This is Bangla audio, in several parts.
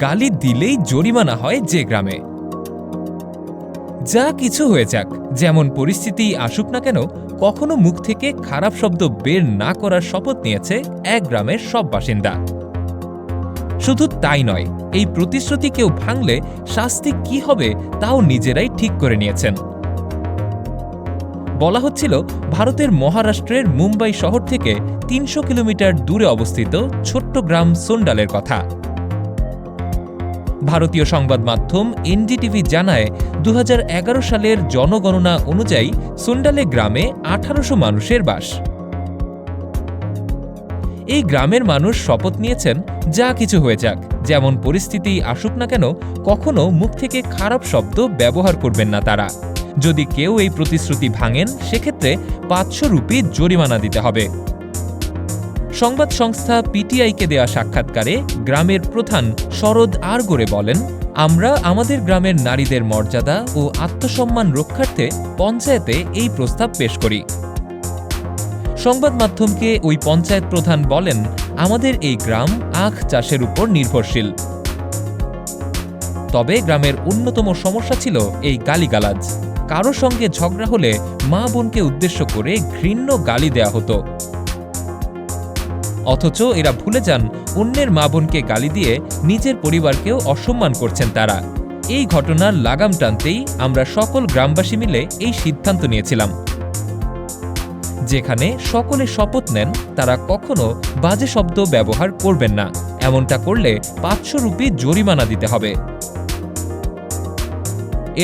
গালি দিলেই জরিমানা হয় যে গ্রামে। যা কিছু হয়ে যাক, যেমন পরিস্থিতি আসুক না কেন, কখনো মুখ থেকে খারাপ শব্দ বের না করার শপথ নিয়েছে এক গ্রামের সব বাসিন্দা। শুধু তাই নয়, এই প্রতিশ্রুতি কেউ ভাঙলে শাস্তি কি হবে তাও নিজেরাই ঠিক করে নিয়েছেন। বলা হচ্ছিল ভারতের মহারাষ্ট্রের মুম্বাই শহর থেকে ৩০০ কিলোমিটার দূরে অবস্থিত ছোট্ট গ্রাম সোন্ডালের কথা। ভারতীয় সংবাদ মাধ্যম এনডিটিভি জানায় ২০১১ সালের জনগণনা অনুযায়ী সোন্ডালে গ্রামে ১৮০০ মানুষের বাস। এই গ্রামের মানুষ শপথ নিয়েছেন যা কিছু হয়ে যাক, যেমন পরিস্থিতি আসুক না কেন, কখনো মুখ থেকে খারাপ শব্দ ব্যবহার করবেন না তারা। যদি কেউ এই প্রতিশ্রুতি ভাঙেন, সেক্ষেত্রে ৫০০ রুপি জরিমানা দিতে হবে। সংবাদ সংস্থা পিটিআইকে দেয়া সাক্ষাৎকারে গ্রামের প্রধান শরদ আরগোরে বলেন, আমরা আমাদের গ্রামের নারীদের মর্যাদা ও আত্মসম্মান রক্ষার্থে পঞ্চায়েতে এই প্রস্তাব পেশ করি। সংবাদ মাধ্যমকে ওই পঞ্চায়েত প্রধান বলেন, আমাদের এই গ্রাম আখ চাষের উপর নির্ভরশীল। তবে গ্রামের অন্যতম সমস্যা ছিল এই গালিগালাজ। কারো সঙ্গে ঝগড়া হলে মা বোনকে উদ্দেশ্য করে ঘৃণ্য গালি দেয়া হতো। অথচ এরা ভুলে যান অন্যের মা বোনকে গালি দিয়ে নিজের পরিবারকেও অসম্মান করছেন তারা। এই ঘটনার লাগাম টানতেই আমরা সকল গ্রামবাসী মিলে এই সিদ্ধান্ত নিয়েছিলাম, যেখানে সকলে শপথ নেন তারা কখনো বাজে শব্দ ব্যবহার করবেন না। এমনটা করলে ৫০০ রুপি জরিমানা দিতে হবে।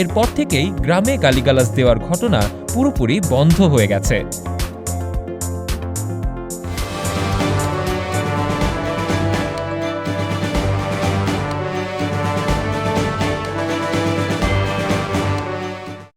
এরপর থেকেই গ্রামে গালিগালাজ দেওয়ার ঘটনা পুরোপুরি বন্ধ হয়ে গেছে।